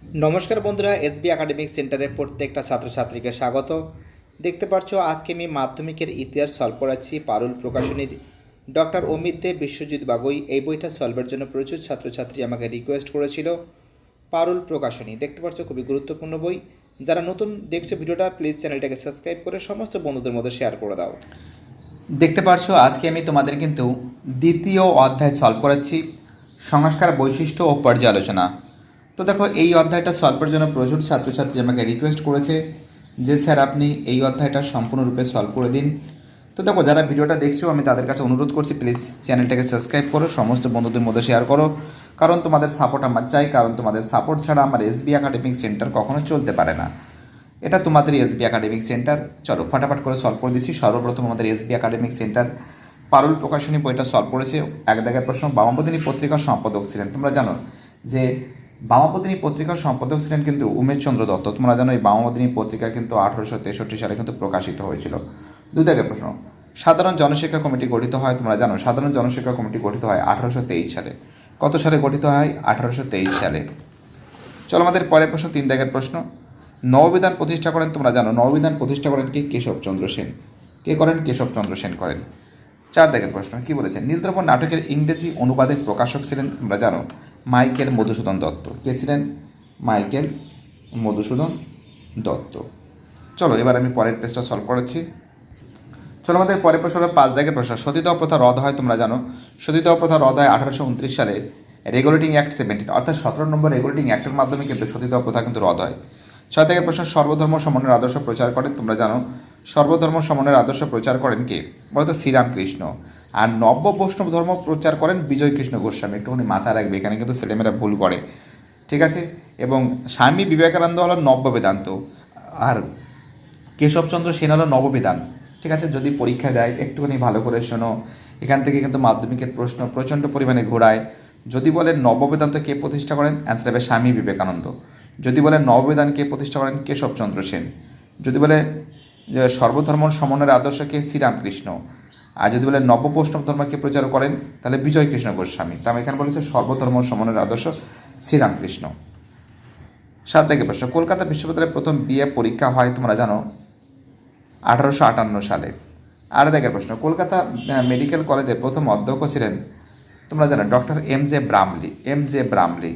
নমস্কার বন্ধুরা, SB academic সেন্টারের প্রত্যেকটা ছাত্রছাত্রীকে স্বাগত। দেখতে পাচ্ছ আজকে আমি মাধ্যমিকের ইতিহাস সলভ করাচ্ছি পারুল প্রকাশনীর ডক্টর অমিত দে বিশ্বজিৎ বাগুই। এই বইটা সলভের জন্য প্রচুর ছাত্রছাত্রী আমাকে রিকোয়েস্ট করেছিল। পারুল প্রকাশনী দেখতে পাচ্ছ খুবই গুরুত্বপূর্ণ বই। যারা নতুন দেখছো ভিডিওটা, প্লিজ চ্যানেলটাকে সাবস্ক্রাইব করে সমস্ত বন্ধুদের মধ্যে শেয়ার করে দাও। দেখতে পারছো আজকে আমি তোমাদের কিন্তু দ্বিতীয় অধ্যায় সলভ করাচ্ছি, সংস্কার বৈশিষ্ট্য ও পর্যালোচনা। তো দেখো, এই অধ্যায়টা সলভের জন্য প্রচুর ছাত্রছাত্রী আমাকে রিকোয়েস্ট করেছে যে স্যার আপনি এই অধ্যায়টা সম্পূর্ণরূপে সলভ করে দিন। তো দেখো, যারা ভিডিওটা দেখছো আমি তাদের কাছে অনুরোধ করছি, প্লিজ চ্যানেলটাকে সাবস্ক্রাইব করো, সমস্ত বন্ধুদের মধ্যে শেয়ার করো, কারণ তোমাদের সাপোর্ট আমার চাই। কারণ তোমাদের সাপোর্ট ছাড়া আমার এসবি একাডেমিক সেন্টার কখনো চলতে পারে না। এটা তোমাদের এসবি একাডেমিক সেন্টার। চলো ফটাফট করে সলভ করে দিচ্ছি। সর্বপ্রথম আমাদের এসবি একাডেমিক সেন্টার পারুল প্রকাশনী বইটা সলভ করেছে। এক দাগের প্রশ্ন, বামাপদিনী পত্রিকার সম্পাদক ছিলেন। তোমরা জানো যে বামাপদিনী পত্রিকার সম্পাদক ছিলেন কিন্তু উমেশচন্দ্র দত্ত। তোমরা জানো এই বামাপদিনী পত্রিকা কিন্তু 1863 সালে কিন্তু প্রকাশিত হয়েছিল। দুই দাগের প্রশ্ন, সাধারণ জনশিক্ষা কমিটি গঠিত হয়। তোমরা জানো সাধারণ জনশিক্ষা কমিটি গঠিত হয় 1823 সালে। কত সালে গঠিত হয়? 1823 সালে। চলো আমাদের পরের প্রশ্ন, তিন দাগের প্রশ্ন, নববিধান প্রতিষ্ঠা করেন। তোমরা জানো নববিধান প্রতিষ্ঠা করেন কে? কেশবচন্দ্র সেন। কে করেন? কেশবচন্দ্র সেন করেন। চার দাগের প্রশ্ন কি বলেছেন? নীলদ্রপন নাটকের ইংরেজি অনুবাদের প্রকাশক ছিলেন। তোমরা জানো মাইকেল মধুসূদন দত্ত। কে ছিলেন? মাইকেল মধুসূদন দত্ত। চলো এবার আমি পরের পেজটা সলভ করেছি। চলো আমাদের পরের প্রশ্ন হলো পাঁচ দাগের প্রশ্ন, সতীদাহ প্রথা রদ হয়। তোমরা জানো সতীদাহ প্রথা রদ হয় 1829 সালে রেগুলেটিং অ্যাক্ট 17, অর্থাৎ 17 নম্বর রেগুলেটিং অ্যাক্টের মাধ্যমে কিন্তু সতীদাহ প্রথা কিন্তু রদ হয়। ছয় দাগের প্রশ্ন, সর্বধর্ম সমন্বয়ের আদর্শ প্রচার করেন। তোমরা জানো সর্বধর্ম সমন্বয়ের আদর্শ প্রচার করেন কে? বলতো শ্রীরামকৃষ্ণ। আর নব্য বৈষ্ণব ধর্ম প্রচার করেন বিজয় কৃষ্ণ গোস্বামী। একটুখানি মাথায় রাখবে, এখানে কিন্তু ছেলেমেয়েরা ভুল করে, ঠিক আছে। এবং স্বামী বিবেকানন্দ হলো নব্য বেদান্ত, আর কেশবচন্দ্র সেন হলো নববেদান, ঠিক আছে। যদি পরীক্ষা দেয় একটুখানি ভালো করে শোনো, এখান থেকে কিন্তু মাধ্যমিকের প্রশ্ন প্রচণ্ড পরিমাণে ঘোরায়। যদি বলেন নববেদান্ত কে প্রতিষ্ঠা করেন, অ্যান্সার হবে স্বামী বিবেকানন্দ। যদি বলে নববেদান কে প্রতিষ্ঠা করেন, কেশবচন্দ্র সেন। যদি বলে যে সর্বধর্ম সমন্বয়ের আদর্শ কে, শ্রীরামকৃষ্ণ। আর যদি বলে নব্য বৈষ্ণব ধর্মকে প্রচার করেন, তাহলে বিজয় কৃষ্ণ গোস্বামী। তো আমি এখানে বলেছি সর্বধর্ম সমন্বয়ের আদর্শ শ্রীরামকৃষ্ণ। সাত থেকে প্রশ্ন, কলকাতা বিশ্ববিদ্যালয়ে প্রথম বিএ পরীক্ষা হয়। তোমরা জানো 1858 সালে। আর দেখে প্রশ্ন, কলকাতা মেডিকেল কলেজের প্রথম অধ্যক্ষ ছিলেন। তোমরা জানো ডক্টর এম জে ব্রামলি।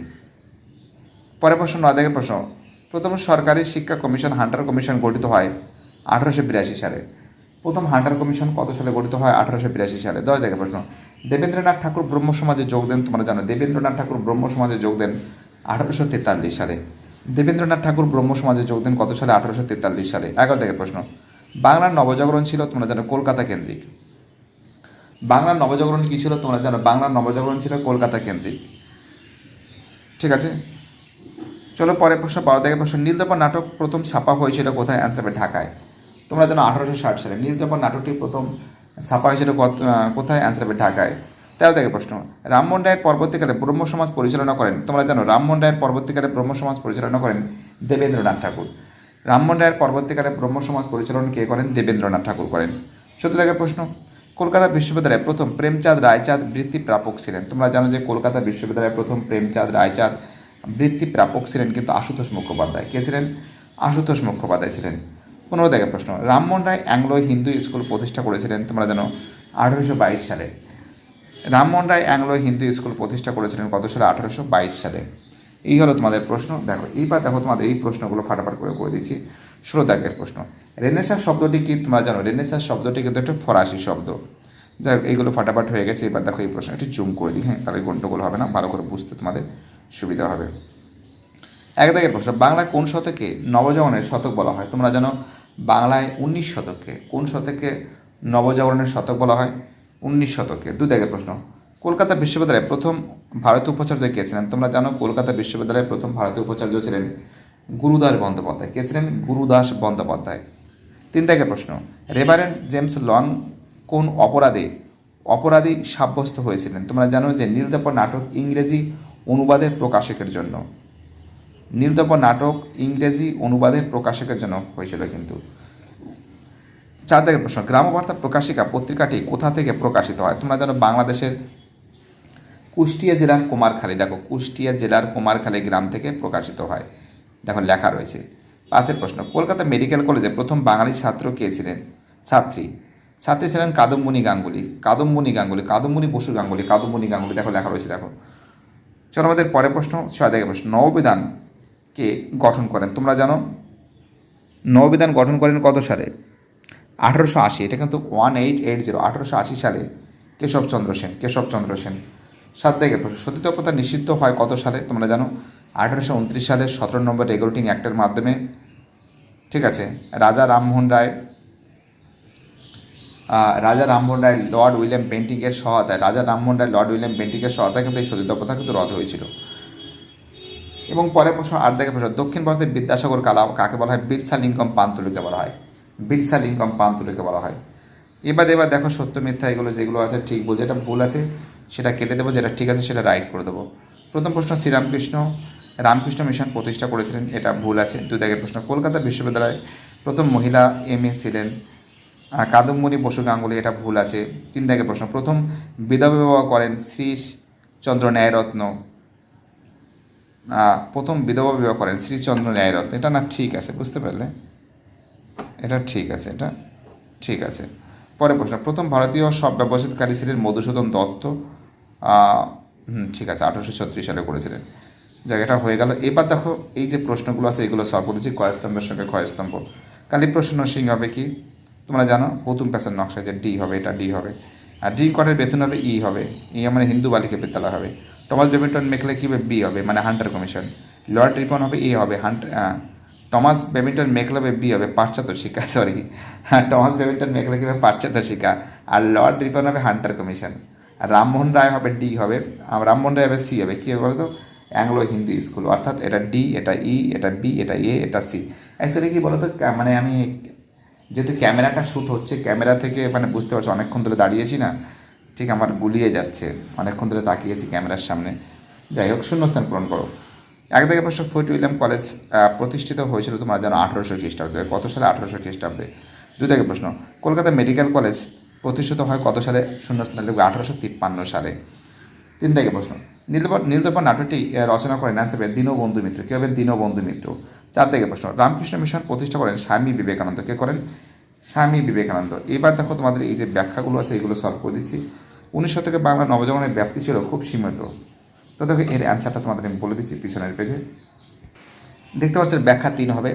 পরের প্রশ্ন, নয় দাগের প্রশ্ন, প্রথম সরকারি শিক্ষা কমিশন হান্টার কমিশন গঠিত হয় 1882 সালে। প্রথম হান্টার কমিশন কত সালে গঠিত হয়? 1882 সালে। 10 দাগের প্রশ্ন, দেবেন্দ্রনাথ ঠাকুর ব্রহ্ম সমাজে যোগ দেন। তোমরা জানো দেবেন্দ্রনাথ ঠাকুর ব্রহ্ম সমাজে যোগ দেন 1843 সালে। দেবেন্দ্রনাথ ঠাকুর ব্রহ্ম সমাজে যোগ দেন কত সালে? 1843 সালে। 11 দাগের প্রশ্ন, বাংলার নবজাগরণ ছিল। তোমরা জানো কলকাতা কেন্দ্রিক। বাংলার নবজাগরণ কী ছিল? তোমরা জানো বাংলার নবজাগরণ ছিল কলকাতা কেন্দ্রিক, ঠিক আছে। চলো পরের প্রশ্ন, 12 দাগের প্রশ্ন, নীলদর্পণ নাটক প্রথম ছাপা হয়েছিল কোথায়? অ্যান্সার হবে ঢাকায়। তোমরা জানো 1860 সালে নীলদর্পণ নাটকটি প্রথম ছাপা হয়েছিল কোথায়? অ্যান্সার হবে ঢাকায়। 13 দাগের প্রশ্ন, রামমোহন রায়ের পরবর্তীকালে ব্রহ্ম সমাজ পরিচালনা করেন। তোমরা জানো রামমোহন রায়ের পরবর্তীকালে ব্রহ্ম সমাজ পরিচালনা করেন দেবেন্দ্রনাথ ঠাকুর। রামমোহন রায়ের পরবর্তীকালে ব্রহ্ম সমাজ পরিচালনা কে করেন? দেবেন্দ্রনাথ ঠাকুর করেন। 14 দাগের প্রশ্ন, কলকাতা বিশ্ববিদ্যালয়ে প্রথম প্রেমচাঁদ রায়চাঁদ বৃত্তি প্রাপক ছিলেন। তোমরা জানো যে কলকাতা বিশ্ববিদ্যালয়ের প্রথম প্রেমচাঁদ রায়চাঁদ বৃত্তি প্রাপক ছিলেন কিন্তু আশুতোষ মুখোপাধ্যায়। কে ছিলেন? আশুতোষ মুখোপাধ্যায় ছিলেন। 15 দাগের প্রশ্ন, রামমোহন রায় অ্যাংলো হিন্দু স্কুল প্রতিষ্ঠা করেছিলেন। তোমরা জানো 1822 সালে। রামমোহন রায় অ্যাংলো হিন্দু স্কুল প্রতিষ্ঠা করেছিলেন কত সালে? 1822 সালে। এই হলো তোমাদের প্রশ্ন। দেখো এইবার দেখো তোমাদের এই প্রশ্নগুলো ফাটাফাট করে দিচ্ছি। 16 দাগের প্রশ্ন, রেনেসাঁ শব্দটি কি? তোমরা জানো রেনেসাঁ শব্দটি কিন্তু একটা ফরাসি শব্দ। যাই হোক এইগুলো ফাটাফাট হয়ে গেছে। এবার দেখো এই প্রশ্ন একটু জুম করে দিই, হ্যাঁ, তাহলে গন্ডগোল হবে না, ভালো করে বুঝতে তোমাদের সুবিধা হবে। 1 দাগের প্রশ্ন, বাংলা কোন শতকে নবজাগরণের শতক বলা হয়? তোমরা জানো বাংলায় 19 শতকে। কোন শতকে নবজাগরণের শতক বলা হয়? 19 শতকে। 2 দাগের প্রশ্ন, কলকাতা বিশ্ববিদ্যালয়ে প্রথম ভারতীয় উপাচার্য কে ছিলেন? তোমরা জানো কলকাতা বিশ্ববিদ্যালয়ের প্রথম ভারতীয় উপাচার্য ছিলেন গুরুদাস বন্দ্যোপাধ্যায়। কে ছিলেন? গুরুদাস বন্দ্যোপাধ্যায়। 3 দাগের প্রশ্ন, রেভারেন্ড জেমস লং কোন অপরাধী সাব্যস্ত হয়েছিলেন? তোমরা জানো যে নীলদর্পণ নাটক ইংরেজি অনুবাদের প্রকাশকের জন্য। নীলদর্পণ নাটক ইংরেজি অনুবাদের প্রকাশকের জন্য হয়েছিল কিন্তু। 4 দাগের প্রশ্ন, গ্রামবার্তা প্রকাশিকা পত্রিকাটি কোথা থেকে প্রকাশিত হয়? তোমরা জানো বাংলাদেশের কুষ্টিয়া জেলার কুমারখালী, দেখো কুষ্টিয়া জেলার কুমারখালী গ্রাম থেকে প্রকাশিত হয়, দেখো লেখা রয়েছে। 5 প্রশ্ন, কলকাতা মেডিকেল কলেজে প্রথম বাঙালি ছাত্র কে ছিলেন? ছাত্রী ছাত্রী ছিলেন কাদম্বিনী গাঙ্গুলি, কাদম্বিনী বসু গাঙ্গুলি, দেখো লেখা রয়েছে। দেখো চলো আমাদের পরের প্রশ্ন, 6 প্রশ্ন, নববিধান কে গঠন করেন? তোমরা জানো নববিধান গঠন করেন কত সালে? 1880, এটা কিন্তু 1880, 1880 সালে কেশবচন্দ্র সেন। 7 প্রশ্ন, সতীদাহ প্রথা নিষিদ্ধ হয় কত সালে? তোমরা জানো 1829 সালে 17 নম্বর রেগুলেটিং অ্যাক্টের মাধ্যমে। ঠিক আছে, রাজা রামমোহন রায় লর্ড উইলিয়াম বেন্টিকের সহায়তায় কিন্তু এই সতীদাহ প্রথা কিন্তু রদ হয়েছিল। এবং পরের প্রশ্ন 8 প্রশ্ন, দক্ষিণ ভারতের বিদ্যাসাগর কাকে বলা হয়? বিরসা লিঙ্কম পান্তুলুকে বলা হয়। এবার দেখো সত্য মিথ্যা এগুলো যেগুলো আছে ঠিক বলছে, যেটা ভুল আছে সেটা কেটে দেবো, যেটা ঠিক আছে সেটা রাইট করে দেবো। প্রথম প্রশ্ন, রামকৃষ্ণ মিশন প্রতিষ্ঠা করেছিলেন, এটা ভুল আছে। 2 প্রশ্ন, কলকাতা বিশ্ববিদ্যালয়ে প্রথম মহিলা MA ছিলেন কাদম্বিনী বসু গাঙ্গুলি, এটা ভুল আছে। 3 প্রশ্ন, প্রথম বিধবা বিবাহ করেন শ্রীচন্দ্র ন্যায়রত্ন, এটা না ঠিক আছে, বুঝতে পারলে? এটা ঠিক আছে। পরের প্রশ্ন, প্রথম ভারতীয় সব ব্যবসায়ী ছিলেন মধুসূদন দত্ত, ঠিক আছে, 1836 সালে করেছিলেন। জায়গাটা হয়ে গেল। এবার দেখো এই যে প্রশ্নগুলো আছে এগুলো সলভ করতেছি, কয়স্তম্ভের সঙ্গে ক্ষয়স্তম্ভ। কালীপ্রসন্ন সিং হবে কি? তোমরা জানো প্রথম প্যাসের নকশা যে ডি হবে, এটা ডি হবে। আর ড্রিম কোয়ার্টের বেতন হবে ই হবে, মানে হিন্দু বালিকা বিদ্যালয় হবে। টমাস বেবিংটন মেকলে কী হবে? বি হবে, মানে হান্টার কমিশন। লর্ড রিপন হবে এ হবে, টমাস বেবিংটন মেকলে হবে বি হবে, পাশ্চাত্য শিক্ষা, টমাস বেবিংটন মেকলে কী হবে? পাশ্চাত্য শিক্ষা। আর লর্ড রিপন হবে হান্টার কমিশন। আর রামমোহন রায় হবে ডি হবে, রামমোহন রায় হবে সি হবে, কী হবে বলো তো? Anglo Hindu school. অর্থাৎ এটা ডি, এটা ই, এটা বি, এটা এ, এটা সি। অ্যাকচুয়ালি কী বলো তো, মানে আমি যেহেতু ক্যামেরাটা শ্যুট হচ্ছে, ক্যামেরা থেকে মানে বুঝতে পারছো অনেকক্ষণ ধরে দাঁড়িয়েছি না, ঠিক আমার গুলিয়ে যাচ্ছে, অনেকক্ষণ ধরে তাকিয়েছি ক্যামেরার সামনে। যাই হোক, শূন্যস্থান পূরণ করো। 1 প্রশ্ন, ফোর্ট উইলিয়াম কলেজ প্রতিষ্ঠিত হয়েছিল তোমরা জানো 1800 খ্রিস্টাব্দে, কত সালে? 1800 খ্রিস্টাব্দে। 2 প্রশ্ন, কলকাতা মেডিকেল কলেজ প্রতিষ্ঠিত হয় কত সালে? শূন্যস্থানে লিখবে 1853 সালে। 3 প্রশ্ন, নীলদর্পণ নাটকটি রচনা করেন অ্যান্সার হবে দীনবন্ধু মিত্র। কে হবেন? দীনবন্ধু মিত্র। 4 প্রশ্ন, রামকৃষ্ণ মিশন প্রতিষ্ঠা করেন স্বামী বিবেকানন্দ। কে করেন? স্বামী বিবেকানন্দ। এবার দেখো তোমাদের এই যে ব্যাখ্যাগুলো আছে এগুলো সলভ করে দিচ্ছি। 19 শতকে বাংলা নবজাগরণের ব্যাপ্তি ছিল খুব সীমিত। তো দেখো এর অ্যান্সারটা তোমাদের আমি বলে দিচ্ছি পিছনের পেজে। দেখতে পাচ্ছেন ব্যাখ্যা 3 হবে,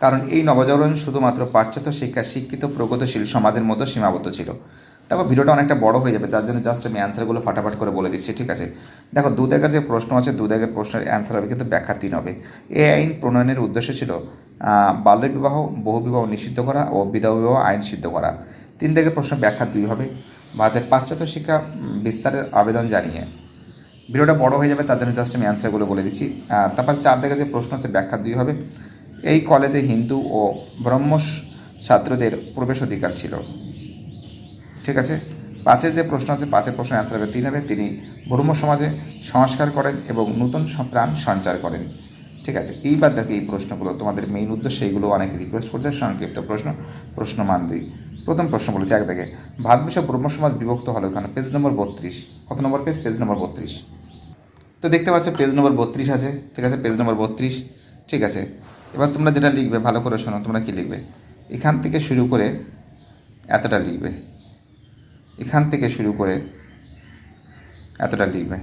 কারণ এই নবজাগরণ শুধুমাত্র পাশ্চাত্য শিক্ষা শিক্ষিত প্রগতিশীল সমাজের মধ্যে সীমাবদ্ধ ছিল। দেখো ভিডিওটা অনেকটা বড় হয়ে যাবে, তার জন্য জাস্ট আমি অ্যান্সারগুলো ফাটাফাট করে বলে দিচ্ছি, ঠিক আছে? দেখো 2 যে প্রশ্ন আছে, 2 প্রশ্নের অ্যান্সার হবে কিন্তু ব্যাখ্যা 3 হবে। এই আইন প্রণয়নের উদ্দেশ্য ছিল বাল্যবিবাহ, বহুবিবাহ নিষিদ্ধ করা ও বিধবা বিবাহ আইন সিদ্ধ করা। 3 প্রশ্ন ব্যাখ্যা 2 হবে। ভারতের পাশ্চাত্য শিক্ষা বিস্তারের আবেদন জানিয়ে। ভিডিওটা বড় হয়ে যাবে, তার জন্য জাস্ট আমি অ্যান্সারগুলো বলে দিচ্ছি। তারপর 4 যে প্রশ্ন আছে ব্যাখ্যা 2 হবে। এই কলেজে হিন্দু ও ব্রাহ্ম ছাত্রদের প্রবেশ অধিকার ছিল, ঠিক আছে? 5 যে প্রশ্ন আছে, 5 প্রশ্নের অ্যান্সার হবে 3 হবে। তিনি ব্রহ্ম সমাজে সংস্কার করেন এবং নতুন প্রাণ সঞ্চার করেন, ঠিক আছে? এইবার দেখো এই প্রশ্নগুলো তোমাদের মেইন উদ্দেশ্য, এইগুলো অনেকে রিকোয়েস্ট করছে, সংক্ষিপ্ত প্রশ্ন মান 2। প্রথম প্রশ্ন বলেছে 1 ভারত বিশ্ব ব্রহ্ম সমাজ বিভক্ত হলো এখানে, পেজ নম্বর 32। কত নম্বর পেজ? পেজ নম্বর 32। তো দেখতে পাচ্ছ পেজ নম্বর 32 আছে, ঠিক আছে? পেজ নম্বর 32, ঠিক আছে? এবার তোমরা যেটা লিখবে ভালো করে শোনো, তোমরা কি লিখবে? এখান থেকে শুরু করে এতটা লিখবে, এখান থেকে শুরু করে এতটা লিখবে।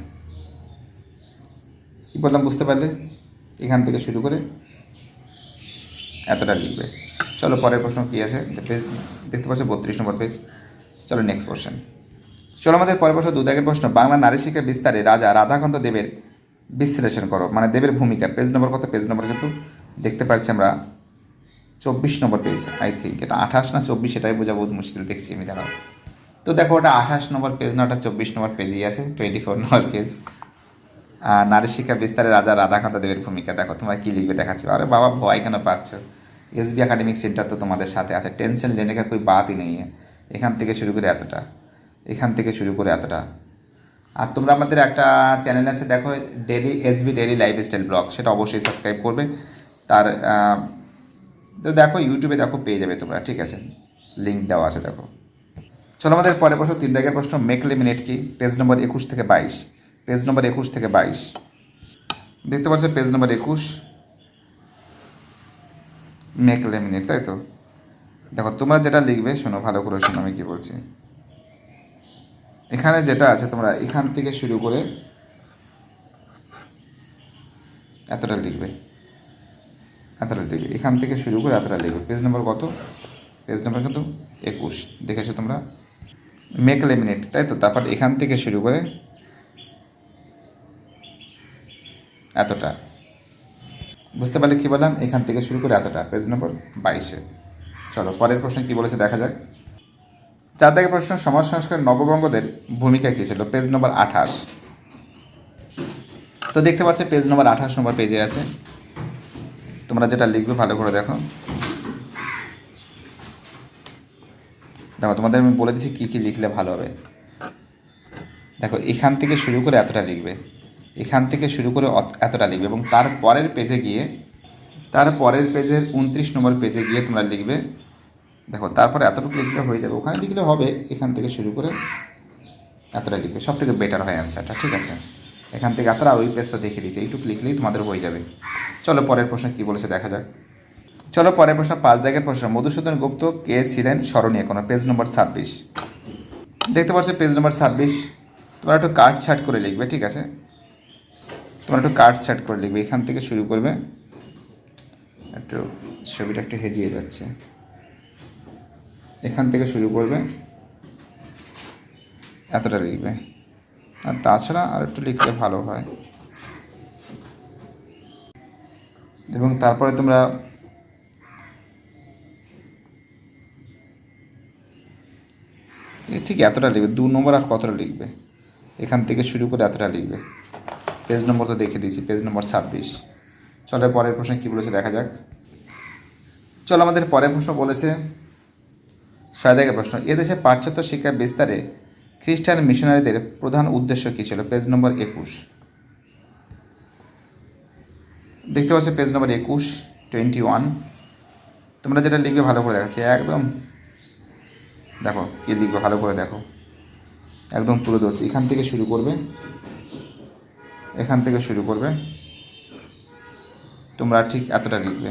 কী বললাম বুঝতে পারলে? এখান থেকে শুরু করে এতটা লিখবে। চলো পরের প্রশ্ন কী আছে, দেখতে পাচ্ছ 32 নম্বর পেজ। চলো নেক্সট কোশ্চেন। চলো আমাদের পরের প্রশ্ন 2 প্রশ্ন, বাংলা নারী শিক্ষা বিস্তারে রাজা রাধাকান্ত দেবের বিশ্লেষণ করো, মানে দেবের ভূমিকা। পেজ নম্বর কত? পেজ নম্বর কিন্তু দেখতে পাচ্ছি আমরা 24 নম্বর পেজ, আই থিঙ্ক। এটা 28 না 24 সেটাই বোঝা বহুত মুশকিল, দেখছি আমি, দাঁড়াও। তো দেখো ওটা 28 নম্বর পেজ না, ওটা 24 নম্বর পেজেই আছে, 24 নম্বর পেজ। নারী শিক্ষা বিস্তারে রাজা রাধাকান্ত দেবের ভূমিকা। দেখো তোমরা কী লিখবে দেখাচ্ছি। আরে বাবা ভয় কেন পাচ্ছ? SB একাডেমিক সেন্টার তো তোমাদের সাথে আছে, টেনশন লেনে কা কোই বাতই নেই। এখান থেকে শুরু করে এতটা, এখান থেকে শুরু করে এতটা। আর তোমরা আমাদের একটা চ্যানেল আছে দেখো, daily SB daily lifestyle blog, সেটা অবশ্যই সাবস্ক্রাইব করবে। তার তো দেখো ইউটিউবে দেখো পেয়ে যাবে তোমরা, ঠিক আছে? লিঙ্ক দেওয়া আছে দেখো। চলো আমাদের পরের প্রশ্ন 3 প্রশ্ন, মেক লেমিনেট কি? পেজ নম্বর 21 থেকে 22। পেজ নম্বর 21 থেকে 22 দেখতে পাচ্ছ পেজ নম্বর 21 মেক লেমিনেট, তাই তো? দেখো তোমরা যেটা লিখবে, শোনো ভালো করে শোনো আমি কি বলছি। এখানে যেটা আছে তোমরা এখান থেকে শুরু করে এতটা লিখবে, এতটা লিখবে, এখান থেকে শুরু করে এতটা লিখবে। পেজ নম্বর কত? পেজ নম্বর কিন্তু 21 দেখেছো তোমরা, মেক লেমিনেট, তাই তো? তারপর এখান থেকে শুরু করে এতটা, বুঝতে পারলে কি বললাম? এখান থেকে শুরু করে এতটা, পেজ নম্বর 22-এ। চলো পরের প্রশ্ন কি বলেছে দেখা যাক। 4 দাগের প্রশ্ন, সমাজ সংস্কার নববঙ্গদের ভূমিকা কী ছিল? পেজ নম্বর 28। তো দেখতে পাচ্ছ পেজ নম্বর 28 নম্বর পেজে আছে। তোমরা যেটা লিখবে ভালো করে দেখো। দেখো তোমাদের আমি বলে দিচ্ছি কী কী লিখলে ভালো হবে। দেখো এখান থেকে শুরু করে এতটা লিখবে, এখান থেকে শুরু করে এতটা লিখবে, এবং তার পরের পেজে গিয়ে, তার পরের পেজের 29 নম্বর পেজে গিয়ে তোমরা লিখবে। দেখো তারপরে এতটুকু লিখলে হয়ে যাবে, ওখানে লিখলে হবে এখান থেকে শুরু করে এতটা লিখবে, সব থেকে বেটার হয় অ্যান্সারটা, ঠিক আছে? এখান থেকে এতটা, ওই পেজটা দেখে দিয়েছে, এইটুকু লিখলেই তোমাদের হয়ে যাবে। চলো পরের প্রশ্ন কী বলেছে দেখা যাক। চলো পরের প্রশ্ন 5 দাগের প্রশ্ন, মধুসূদন গুপ্ত কে ছিলেন স্মরণীয় কোনো? পেজ নম্বর 26 দেখতে পাচ্ছ পেজ নম্বর 26। তোমরা একটু কাট ছাট করে লিখবে, ঠিক আছে? তোমরা একটু কাট ছাট করে লিখবে, এখান থেকে শুরু করবে। একটু ছবিটা একটু হেজিয়ে যাচ্ছে, এখান থেকে শুরু করবে এতটা লিখবে, আর তাছাড়া আর একটু লিখলে ভালো হয়। এবং তারপরে তোমরা ঠিক এতটা লিখবে, 2 নম্বর আর কতটা লিখবে, এখান থেকে শুরু করে এতটা লিখবে। পেজ নম্বর তো দেখে দিয়েছি, পেজ নম্বর 26। চলো পরের প্রশ্ন কী বলেছে দেখা যাক। চলো আমাদের পরের প্রশ্ন বলেছে 6 দাগের প্রশ্ন, এদেশে পাশ্চাত্য শিক্ষা বিস্তারে খ্রিস্টান মিশনারিদের প্রধান উদ্দেশ্য কী ছিল? পেজ নম্বর 21 দেখতে পাচ্ছ পেজ নম্বর 21 তোমরা যেটা লিখবে ভালো করে দেখাচ্ছি, একদম দেখো কী লিখবে ভালো করে দেখো, একদম পুরো ধরছি। এখান থেকে শুরু করবে, এখান থেকে শুরু করবে, তোমরা ঠিক এতটা লিখবে,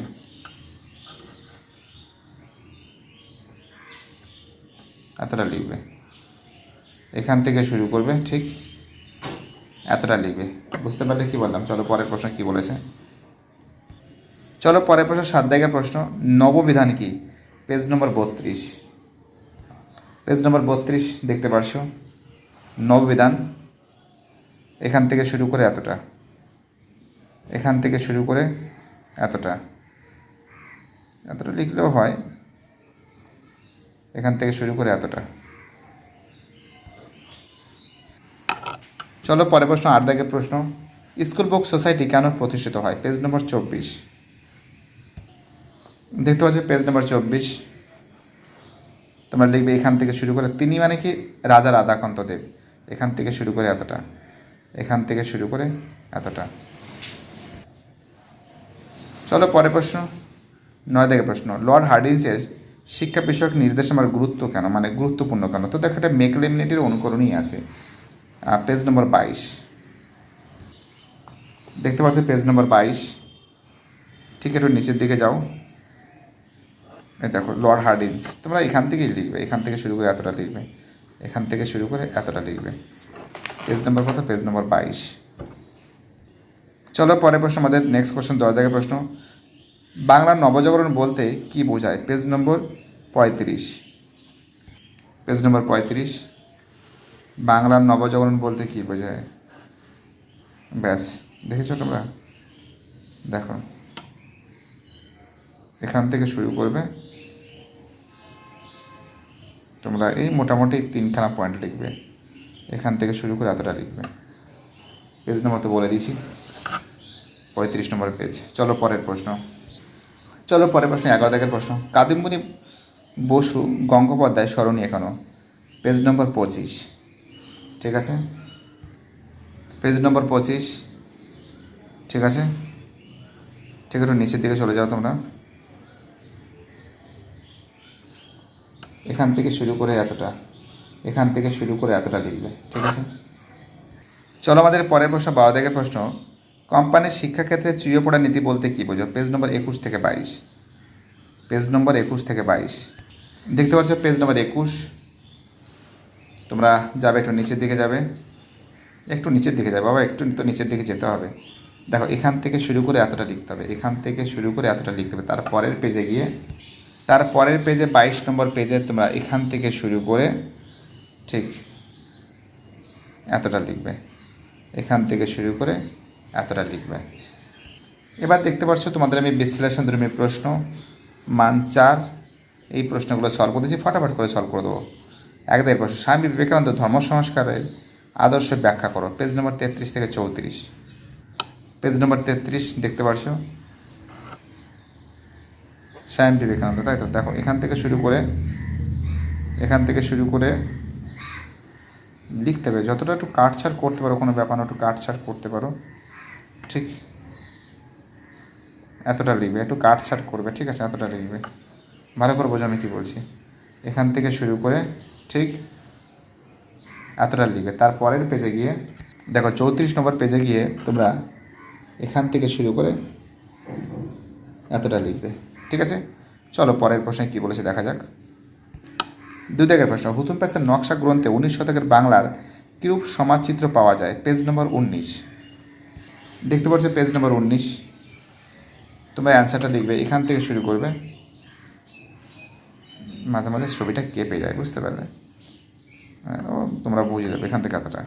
এতটা লিখবে, এখান থেকে শুরু করবে, ঠিক এতটা লিখবে। বুঝতে পারলে কি বললাম? চলো পরের প্রশ্ন কি বলেছে। চলো পরের প্রশ্ন 7 দাগের প্রশ্ন, নববিধান কি? পেজ নম্বর 32 পেজ নম্বর 32 দেখতে পারছো নববিধান। এখান থেকে শুরু করে এতটা, এখান থেকে শুরু করে এতটা, এতটা লিখলেও হয়, এখান থেকে শুরু করে এতটা। চলো পরের প্রশ্ন 8 দাগের প্রশ্ন, স্কুল বুক সোসাইটি কেন প্রতিষ্ঠিত হয়? পেজ নম্বর 24 দেখতে পাচ্ছ পেজ নম্বর 24। তোমরা লিখবে এখান থেকে শুরু করে, তিনি মানে কি? রাজা রাধাকান্ত দেব। এখান থেকে শুরু করে এতটা, এখান থেকে শুরু করে এতটা। চলো পরের প্রশ্ন 9 দাগের প্রশ্ন, লর্ড হার্ডিঞ্জের শিক্ষা বিষয়ক নির্দেশনার গুরুত্ব কেন, মানে গুরুত্বপূর্ণ কেন? তো দেখো এটা মেক লেমিনেটের অনুকরণই আছে। পেজ নম্বর 22 দেখতে পাচ্ছ পেজ নম্বর 22, ঠিক একটু নিচের দিকে যাও, এই দেখো লর্ড হার্ডিঞ্জ। তোমরা এখান থেকেই লিখবে, এখান থেকে শুরু করে এতটা লিখবে, এখান থেকে শুরু করে এতটা লিখবে। পেজ নম্বর কত? পেজ নম্বর 22। চলো পরের প্রশ্ন আমাদের নেক্সট কোশ্চেন 10 দাগের প্রশ্ন, বাংলার নবজাগরণ বলতে কি বোঝায়? পেজ নম্বর 35 পেজ নম্বর 35 বাংলার নবজাগরণ বলতে কি বোঝায়? ব্যাস দেখেছো তোমরা? দেখো এখান থেকে শুরু করবে, তোমরা এই মোটামুটি 3খানা পয়েন্ট লিখবে, এখান থেকে শুরু করে এতটা লিখবে। পেজ নম্বর তো বলে দিয়েছি, 35 নম্বর পেজ। চলো পরের প্রশ্ন, চলো পরের প্রশ্ন 11 দাগের প্রশ্ন, কাদম্বিনী বসু গঙ্গোপাধ্যায় স্মরণীয় কেন? পেজ নম্বর 25 ঠিক আছে, পেজ নম্বর 25 ঠিক আছে, ঠিক একটু নিচের দিকে চলে যাও তোমরা, এখান থেকে শুরু করে এতটা, এখান থেকে শুরু করে এতটা লিখবে, ঠিক আছে? চলো আমাদের পরের প্রশ্ন 12 দাগের প্রশ্ন, কোম্পানির শিক্ষাক্ষেত্রে চুইয়ে পড়া নীতি বলতে কী বোঝো? পেজ নম্বর 21 থেকে 22, পেজ নম্বর 21 থেকে 22 দেখতে পাচ্ছ। পেজ নম্বর 21 তোমরা যাবে, একটু নিচের দিকে যাবে, একটু নিচের দিকে যাবে বাবা, একটু তো নিচের দিকে যেতে হবে। দেখো এখান থেকে শুরু করে এতটা লিখতে হবে, এখান থেকে শুরু করে এতটা লিখতে হবে। তারপরের পেজে গিয়ে, তারপরের পেজে 22 নম্বর পেজে তোমরা এখান থেকে শুরু করে ঠিক এতটা লিখবে, এখান থেকে শুরু করে এতটা লিখবে। এবার দেখতে পাচ্ছ তোমাদের আমি বিশ্লেষণধর্মী প্রশ্ন মান 4 এই প্রশ্নগুলো সলভ করতেছি, ফটাফট করে সলভ করে দেবো। এক দাগের প্রশ্ন, স্বামী বিবেকানন্দ ধর্ম সংস্কারের আদর্শ ব্যাখ্যা করো। পেজ নম্বর 33 থেকে 34, পেজ নম্বর 33 দেখতে পাচ্ছ, স্বামী বিবেকানন্দ, তাই তো। দেখো এখান থেকে শুরু করে, এখান থেকে শুরু করে লিখতে হবে, যতটা একটু কাটছাড় করতে পারো কোনো ব্যাপার না, একটু কাটছাড় করতে পারো, ঠিক এতটা লিখবে, একটু কাটছাড় করবে, ঠিক আছে, এতটা লিখবে, ভালো করে বোঝো আমি কী বলছি। এখান থেকে শুরু করে ঠিক এতটা লিখবে। তারপরের পেজে গিয়ে দেখো 34 নম্বর পেজে গিয়ে তোমরা এখান থেকে শুরু করে এতটা লিখবে, ঠিক আছে। চলো পরের প্রশ্নে কী বলেছে দেখা যাক। 2 দাগের প্রশ্ন, হুতুম প্যাসের নকশা গ্রন্থে 19 শতকের বাংলার কিরূপ সমাজচিত্র পাওয়া যায়? পেজ নম্বর 19 দেখতে পাচ্ছ, পেজ নম্বর 19 তোমরা অ্যান্সারটা লিখবে, এখান থেকে শুরু করবে, মাঝে মাঝে ছবিটা কেঁপে যায়, বুঝতে পারলে? ও তোমরা বুঝে যাবে, এখান থেকে এতটা,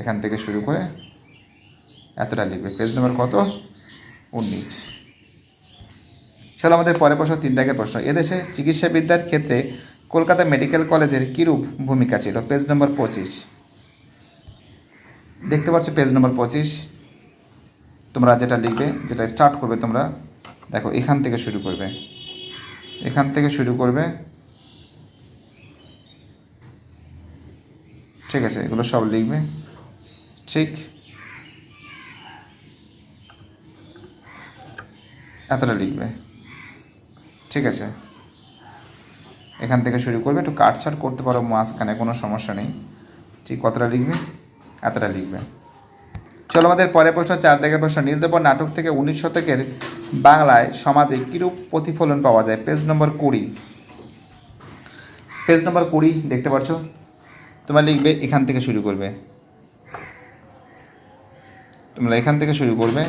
এখান থেকে শুরু করে এতটা লিখবে। পেজ নম্বর কত? 19। চলো আমাদের পরের প্রশ্ন 3 দাগের প্রশ্ন, এদেশে চিকিৎসাবিদ্যার ক্ষেত্রে কলকাতা মেডিকেল কলেজের কীরূপ ভূমিকা ছিল? পেজ নম্বর 25 দেখতে পাচ্ছ, পেজ নম্বর 25 তোমরা যেটা লিখবে, যেটা স্টার্ট করবে তোমরা দেখো এখান থেকে শুরু করবে, এখান থেকে শুরু করবে, ঠিক আছে, এগুলো সব লিখবে, ঠিক এতটা লিখবে, ঠিক আছে। এখান থেকে শুরু করবে, একটু কাটছাট করতে পারো মাঝখানে, কোনো সমস্যা নেই, ঠিক কতটা লিখবে, এতটা লিখবে। চলো আমাদের পরের প্রশ্ন 4 দাগের প্রশ্ন, নীলদর্পণ নাটক থেকে 19 শতকের বাংলায় সমাজে কীরূপ প্রতিফলন পাওয়া যায়? পেজ নম্বর 20, পেজ নম্বর 20 দেখতে পাচ্ছ, তোমরা লিখবে এখান থেকে শুরু করবে, তোমরা এখান থেকে শুরু করবে,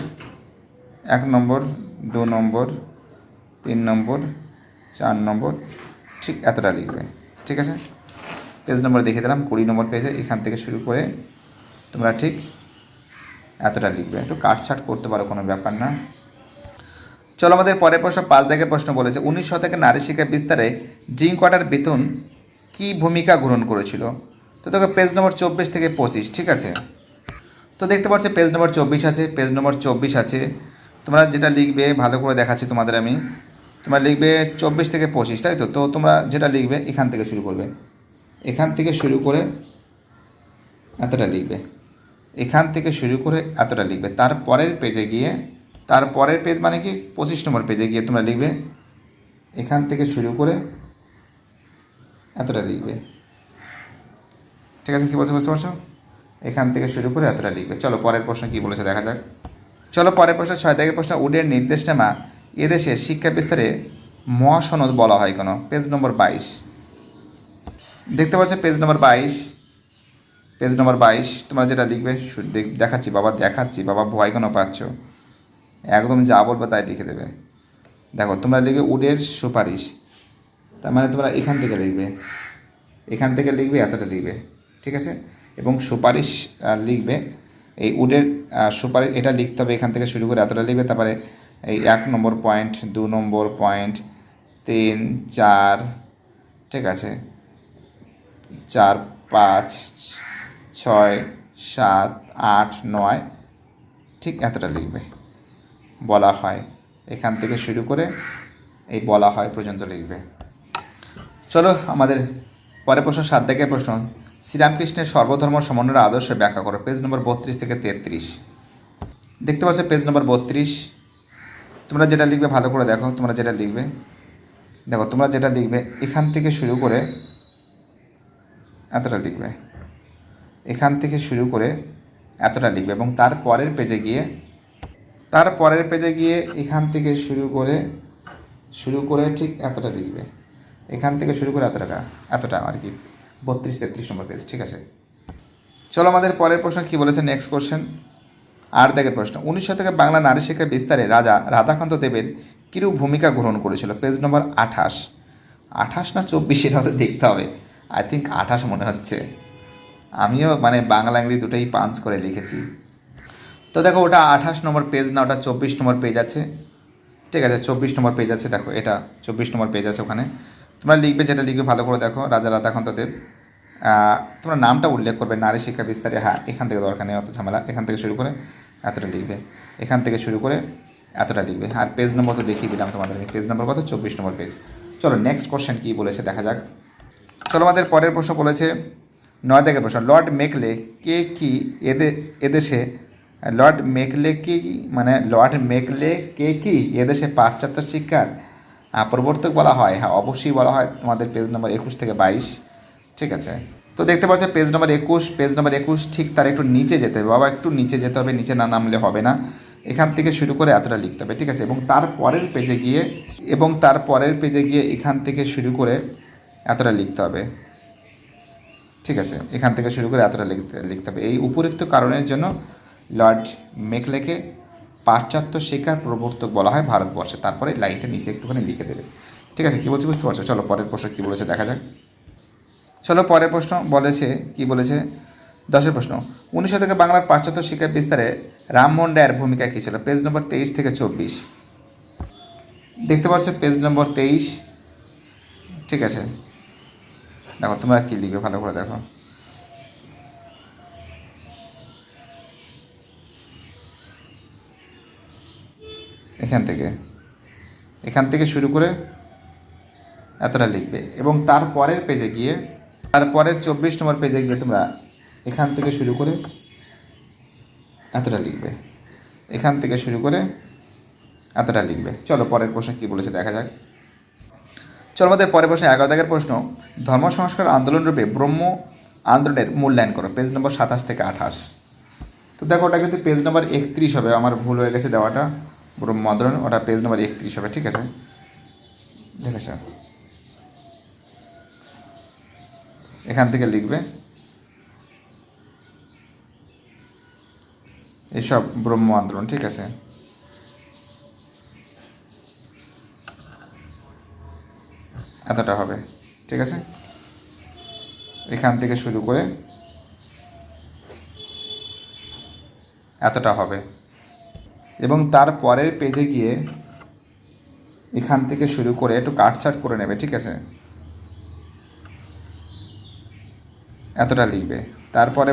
1 নম্বর 2 নম্বর 3 নম্বর 4 নম্বর, ঠিক এতটা লিখবে, ঠিক আছে। পেজ নম্বর দেখে দিলাম 20 নম্বর পেজে, এখান থেকে শুরু করে তোমরা ঠিক এতটা লিখবে, একটু কাটছাট করতে পারো, কোনো ব্যাপার না। চলো আমাদের পরের প্রশ্ন 5 দাগের প্রশ্ন বলেছে, 19 শতকে নারী শিক্ষা বিস্তারে ড্রিঙ্ক ওয়াটার বেতন কী ভূমিকা গ্রহণ করেছিল? তো দেখো পেজ নম্বর 24 থেকে 25, ঠিক আছে। তো দেখতে পাচ্ছ পেজ নম্বর 24 আছে, পেজ নম্বর 24 আছে, তোমরা যেটা লিখবে ভালো করে দেখাচ্ছি তোমাদের আমি, তোমরা লিখবে 24 থেকে 25, তাই তো। তো তোমরা যেটা লিখবে এখান থেকে শুরু করবে, এখান থেকে শুরু করে এতটা লিখবে, এখান থেকে শুরু করে এতটা লিখবে। তারপরের পেজে গিয়ে, তারপরের পেজ মানে কি 25 নম্বর পেজে গিয়ে তোমরা লিখবে এখান থেকে শুরু করে এতটা লিখবে, ঠিক আছে। কী বলছো বুঝতে পারছো? এখান থেকে শুরু করে এতটা লিখবে। চলো পরের প্রশ্ন কী বলেছে দেখা যাক। চলো পরের প্রশ্ন 6 দাগের প্রশ্ন, উডের নির্দেশনামা এদেশে শিক্ষা বিস্তারে মহাসনদ বলা হয় কেন? পেজ নম্বর 22 দেখতে পাচ্ছ, পেজ নম্বর 22, পেজ নম্বর 22 তোমরা যেটা লিখবে দেখাচ্ছি বাবা, দেখাচ্ছি বাবা, ভয় কেন পাচ্ছ? একদম যা বলবে তাই লিখে দেবে। দেখো তোমরা লিখবে উডের সুপারিশ, তার মানে তোমরা এখান থেকে লিখবে, এখান থেকে লিখবে এতটা লিখবে, ঠিক আছে। এবং সুপারিশ লিখবে, এই উডের সুপারিশ এটা লিখতে হবে, এখান থেকে শুরু করে এতটা লিখবে। তারপরে এই 1 নম্বর পয়েন্ট, 2 নম্বর পয়েন্ট, 3 4, ঠিক আছে, 4 5 6 7 8 9, ঠিক এতটা লিখবে। বলা হয় এখান থেকে শুরু করে এই বলা হয় পর্যন্ত লিখবে। চলো আমাদের পরের প্রশ্ন 7 দাগের প্রশ্ন, শ্রীরামকৃষ্ণের সর্বধর্ম সমন্বয়ের আদর্শ ব্যাখ্যা করো। পেজ নম্বর 32 থেকে 33 দেখতে পাচ্ছ, পেজ নম্বর 32 তোমরা যেটা লিখবে ভালো করে দেখো, তোমরা যেটা লিখবে দেখো, তোমরা যেটা লিখবে এখান থেকে শুরু করে এতটা লিখবে, এখান থেকে শুরু করে এতটা লিখবে এবং তার পরের পেজে গিয়ে এখান থেকে শুরু করে ঠিক এতটা লিখবে, এখান থেকে শুরু করে এতটা আর কি 32-33 নম্বর পেজ। ঠিক আছে, চলো আমাদের পরের প্রশ্ন কী বলেছে। নেক্সট কোশ্চেন 8 দাগের প্রশ্ন। 19 শতকে বাংলা নারী শিক্ষার বিস্তারে রাজা রাধাকান্ত দেবের কিরূপ ভূমিকা গ্রহণ করেছিল? পেজ নম্বর 28 না 24 এটা তো দেখতে হবে, আই থিঙ্ক 28 মনে হচ্ছে। আমিও মানে বাংলা ইংরেজি দুটোই পাঞ্চ করে লিখেছি। তো দেখো ওটা 28 নম্বর পেজ না, ওটা 24 নম্বর পেজ আছে। ঠিক আছে, 24 নম্বর পেজ আছে। দেখো এটা 24 নম্বর পেজ আছে, ওখানে তোমরা লিখবে, যেটা লিখবে ভালো করে দেখো, রাজা রাধাকান্ত দেব। তোমরা নামটা উল্লেখ করবে, নারী শিক্ষা বিস্তারে। হ্যাঁ, এখান থেকে দরকার নেই অত ঝামেলা, এখান থেকে শুরু করে এতটা লিখবে, এখান থেকে শুরু করে এতটা লিখবে। আর পেজ নম্বর তো দেখিয়ে দিলাম তোমাদের, পেজ নম্বর কত? 24 নম্বর পেজ। চলো নেক্সট কোশ্চেন কী বলেছে দেখা যাক। চলো আমাদের পরের প্রশ্ন বলেছে 9 দাগের প্রশ্ন। লর্ড মেকলে কে কি এদেশে লর্ড মেকলে কে কি এদেশে পাশ্চাত্য শিক্ষার প্রবর্তক বলা হয়? হ্যাঁ, অবশ্যই বলা হয়। তোমাদের পেজ নম্বর 21 থেকে 22। ঠিক আছে, তো দেখতে পাচ্ছ পেজ নম্বর 21 ঠিক তার একটু নিচে যেতে হবে বাবা, একটু নিচে যেতে হবে, নিচে না নামলে হবে না। এখান থেকে শুরু করে এতটা লিখতে হবে। ঠিক আছে, এবং তার পরের পেজে গিয়ে এখান থেকে শুরু করে এতটা লিখতে হবে। ঠিক আছে, এখান থেকে শুরু করে এতটা লিখতে হবে। এই উপরিক্ত কারণের জন্য লর্ড মেকলেকে পাশ্চাত্য শিক্ষার প্রবর্তক বলা হয় ভারতবর্ষে। তারপরে লাইনটা নিচে একটুখানি লিখে দেবে। ঠিক আছে, কী বলছি বুঝতে পারছো? চলো পরের প্রশ্ন কী বলেছে দেখা যাক। চলো পরের প্রশ্ন বলেছে, কি বলেছে 10 প্রশ্ন। 19 শতকে বাংলার পাশ্চাত্য শিক্ষার বিস্তারে রামমোহন রায়ের ভূমিকা কী ছিল? পেজ নম্বর 23 থেকে 24 দেখতে পাচ্ছ, পেজ নম্বর 23। ঠিক আছে, দেখো তোমরা কী লিখবে ভালো করে দেখো। এখান থেকে শুরু করে এতটা লিখবে এবং তারপরের 24 নম্বর পেজে গিয়ে তোমরা এখান থেকে শুরু করে এতটা লিখবে, এখান থেকে শুরু করে এতটা লিখবে। চলো পরের প্রশ্ন কী বলেছে দেখা যাক। চলো আমাদের পরের প্রশ্ন 11 দাগের প্রশ্ন। ধর্ম সংস্কার আন্দোলন রূপে ব্রহ্ম আন্দোলনের মূল্যায়ন করো। পেজ নম্বর 27 থেকে 28। তো দেখো ওটা কিন্তু পেজ নম্বর 31 হবে, আমার ভুল হয়ে গেছে দেওয়াটা। ব্রহ্ম আন্দোলন ওটা পেজ নম্বর 31 হবে। ঠিক আছে, দেখেছ, এখান থেকে লিখবে এসব ব্রহ্ম আন্দোলন। ঠিক আছে, এতটা হবে। ঠিক আছে, এখান থেকে শুরু করে এতটা হবে এবং তার পরের পেজে গিয়ে এখান থেকে শুরু করে একটু কাটছাট করে নেবে। ঠিক আছে, এতটা লিখবে। তারপরে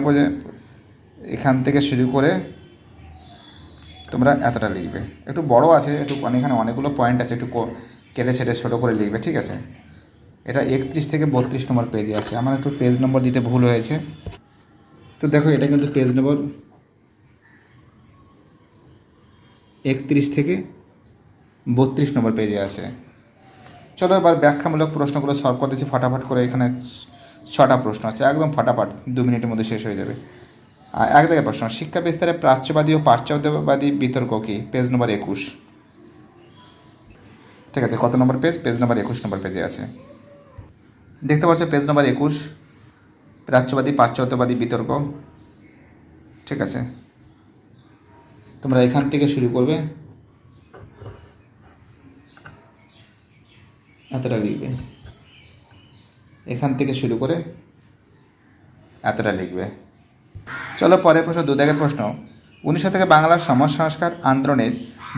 এখান থেকে শুরু করে তোমরা এতটা লিখবে। একটু বড় আছে, একটু এখানে অনেকগুলো পয়েন্ট আছে, একটু কেটে ছেটে ছোটো করে লিখবে। ঠিক আছে, এটা 31 থেকে 32 নম্বর পেজে আছে, আমার একটু পেজ নম্বর দিতে ভুল হয়েছে। তো দেখো এটা কিন্তু পেজ নম্বর 31 থেকে 32 নম্বর পেজে আছে। চলো এবার ব্যাখ্যামূলক প্রশ্নগুলো সলভ করতেছি ফটাফট করে। এখানে 6টা প্রশ্ন আছে, একদম ফটাফট 2 মিনিটের মধ্যে শেষ হয়ে যাবে। 1 দাগের প্রশ্ন। শিক্ষা বিস্তারে প্রাচ্যবাদী ও পাশ্চাত্যবাদী বিতর্ক কি? পেজ নম্বর 21। ঠিক আছে, কত নম্বর পেজ? পেজ নম্বর 21 নম্বর পেজে আছে। দেখতে পাচ্ছ পেজ নম্বর 21, প্রাচ্যবাদী পাশ্চাত্যবাদী বিতর্ক। ঠিক আছে, তোমরা এখান থেকে শুরু করবে, এতটা লিখবে, এখান থেকে শুরু করে এতটা লিখবে। চলো পরের প্রশ্ন 2 দাগের প্রশ্ন। 19 শতকে বাংলার সমাজ সংস্কার আন্দোলনের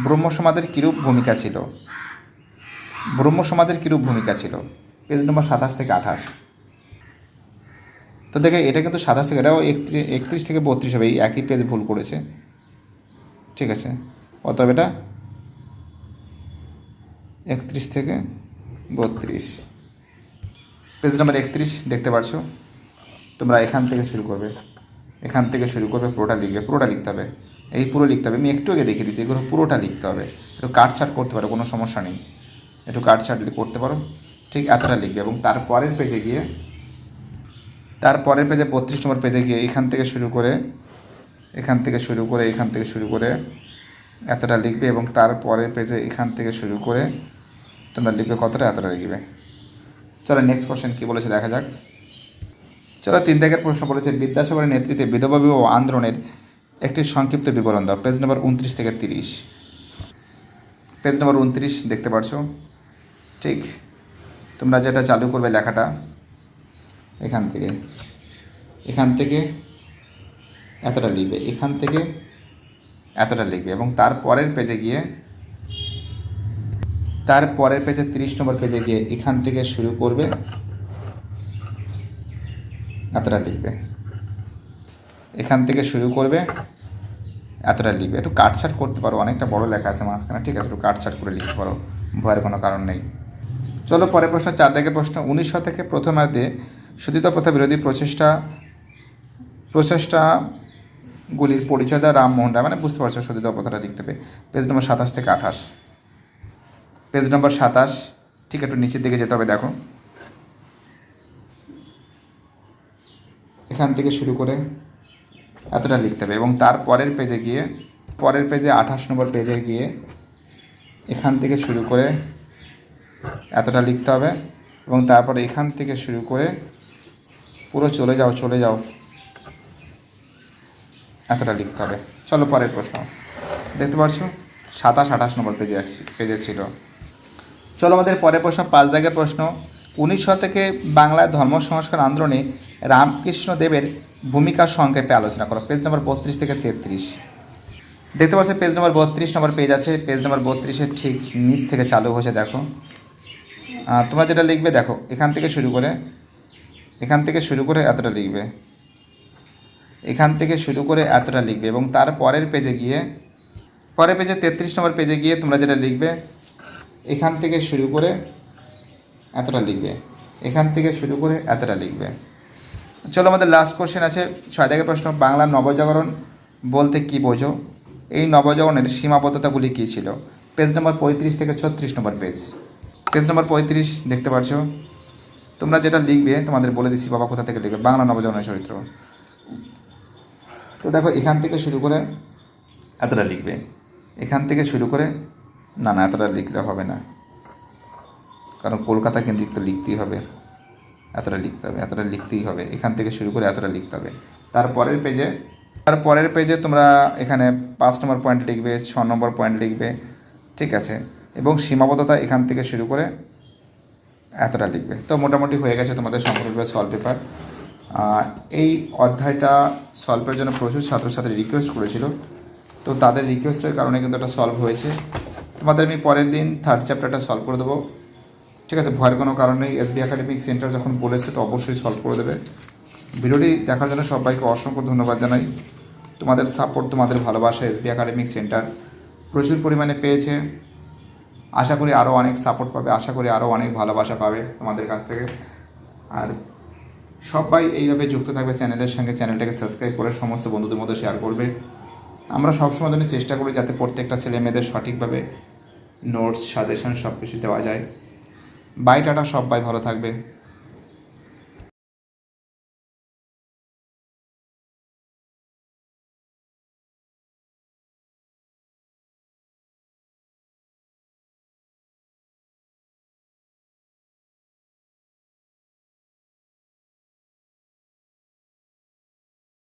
ব্রহ্ম সমাজের কিরূপ ভূমিকা ছিল? ব্রহ্ম সমাজের কিরূপ ভূমিকা ছিল? পেজ নম্বর 27 থেকে 28। তো দেখে এটা কিন্তু 27 থেকে, এটাও 31 থেকে 32 হবে, এই একই পেজ ভুল করেছে। ঠিক আছে, অতএব এটা 31 থেকে 32, পেজ নাম্বার 31 দেখতে পাচ্ছ। তোমরা এখান থেকে শুরু করবে, পুরোটা লিখতে হবে, এই পুরো লিখতে হবে। আমি একটু আগে দেখিয়ে দিচ্ছি, এগুলো পুরোটা লিখতে হবে। একটু কাটছাট করতে পারো, কোনো সমস্যা নেই, একটু কাটছাট করতে পারো। ঠিক এতটা লিখবে এবং তারপরের পেজে গিয়ে তারপরের পেজে 32 নম্বর পেজে গিয়ে এখান থেকে শুরু করে এখান থেকে শুরু করে এতটা লিখবে এবং তারপরের পেজে এখান থেকে শুরু করে তোমরা লিখবে কতটা, এতটা লিখবে। চলো নেক্সট কোশ্চেন কী বলেছে দেখা যাক। চলো 3 দাগের প্রশ্ন বলেছে বিদ্যাসাগরের নেতৃত্বে বিধবা বিবাহ আন্দোলনের একটি সংক্ষিপ্ত বিবরণ দাও। পেজ নম্বর 29 থেকে 30। পেজ নম্বর 29 দেখতে পাচ্ছ, ঠিক তোমরা যেটা চালু করবে লেখাটা এখান থেকে এতটা লিখবে, এখান থেকে এতটা লিখবে এবং তারপরের পেজে 30 নম্বর পেজে গিয়ে এখান থেকে শুরু করবে, এতটা লিখবে, এখান থেকে শুরু করবে, এতটা লিখবে। একটু কাটছাট করতে পারো, অনেকটা বড় লেখা আছে মাঝখানে, ঠিক আছে, একটু কাটছাট করে লিখতে পারো, ভয়ের কোনো কারণ নেই। চলো পরের প্রশ্ন, 4 দাগের প্রশ্ন। 19 শতকে প্রথমার্ধে সতীদাহ প্রথা বিরোধী প্রচেষ্টাগুলির পরিচয় দেয় রামমোহন রায়, মানে বুঝতে পারছো সতীদাহ প্রথাটা লিখতে হবে। পেজ নম্বর 27 থেকে 28। পেজ নম্বর 27, ঠিক একটু নিচের দিকে যেতে হবে, দেখো এখান থেকে শুরু করে এতটা লিখতে হবে এবং তারপরের পেজে 28 নম্বর পেজে গিয়ে এখান থেকে শুরু করে এতটা লিখতে হবে এবং তারপরে এখান থেকে শুরু করে পুরো চলে যাও এতটা লিখতে হবে। চলো পরের প্রশ্ন দেখতে পাচ্ছ 27-28 নম্বর পেজে ছিল। চলো আমাদের পরের প্রশ্ন, 5 দাগের প্রশ্ন। 19 শতকে বাংলায় ধর্ম সংস্কার আন্দোলনে রামকৃষ্ণ দেবের ভূমিকা সংক্ষেপে আলোচনা করো। পেজ নম্বর 32 থেকে 33 দেখতে পাচ্ছ। পেজ নম্বর 32 নম্বর পেজ আছে, পেজ নম্বর 32-এর ঠিক নিচ থেকে চালু হয়েছে, দেখো তোমরা যেটা লিখবে দেখো এখান থেকে শুরু করে এতটা লিখবে, এখান থেকে শুরু করে এতটা লিখবে এবং তার পরের পেজে 33 নম্বর পেজে গিয়ে তোমরা যেটা লিখবে এখান থেকে শুরু করে এতটা লিখবে, এখান থেকে শুরু করে এতটা লিখবে। চলো আমাদের লাস্ট কোশ্চেন আছে 6 দাগের প্রশ্ন। বাংলার নবজাগরণ বলতে কী বোঝো? এই নবজাগরণের সীমাবদ্ধতাগুলি কী ছিল? পেজ নম্বর 35 থেকে 36 নম্বর পেজ নম্বর 35 দেখতে পাচ্ছ। তোমরা যেটা লিখবে তোমাদের বলে দিচ্ছি বাবা কোথা থেকে লিখবে, বাংলা নবজাগরণের চরিত্র। তো দেখো এখান থেকে শুরু করে এতটা লিখবে, এখান থেকে শুরু করে এতটা লিখলে হবে না, কারণ কলকাতা কেন্দ্রিক তো লিখতেই হবে, এতটা লিখতেই হবে, এখান থেকে শুরু করে এতটা লিখতে হবে। তারপরের পেজে তোমরা এখানে 5 নম্বর পয়েন্ট লিখবে, 6 নম্বর পয়েন্ট লিখবে, ঠিক আছে, এবং সীমাবদ্ধতা এখান থেকে শুরু করে এতটা লিখবে। তো মোটামুটি হয়ে গেছে তোমাদের সম্পূর্ণভাবে সলভ পেপার। এই অধ্যায়টা সলভের জন্য প্রচুর ছাত্রছাত্রী রিকোয়েস্ট করেছিল, তো তাদের রিকোয়েস্টের কারণে কিন্তু এটা সলভ হয়েছে। তোমাদের আমি পরের দিন 3rd চ্যাপ্টারটা সলভ করে দেবো, ঠিক আছে, ভয়ের কোনো কারণ নেই। এসবি একাডেমিক সেন্টার যখন বলেছে তো অবশ্যই সলভ করে দেবে। ভিডিওটি দেখার জন্য সবাইকে অসংখ্য ধন্যবাদ জানাই। তোমাদের সাপোর্ট, তোমাদের ভালোবাসা এসবি একাডেমিক সেন্টার প্রচুর পরিমাণে পেয়েছে। আশা করি আরও অনেক সাপোর্ট পাবে, আশা করি আরও অনেক ভালোবাসা পাবে তোমাদের কাছ থেকে। আর সবাই এইভাবে যুক্ত থাকবে চ্যানেলের সঙ্গে, চ্যানেলটাকে সাবস্ক্রাইব করে সমস্ত বন্ধুদের মধ্যে শেয়ার করবে। আমরা সবসময় জন্য চেষ্টা করি যাতে প্রত্যেকটা ছেলে মেয়েদের সঠিকভাবে নোটস, সাজেশন সব কিছু দেওয়া যায়। বাই টাটা, সবাই ভালো থাকবে।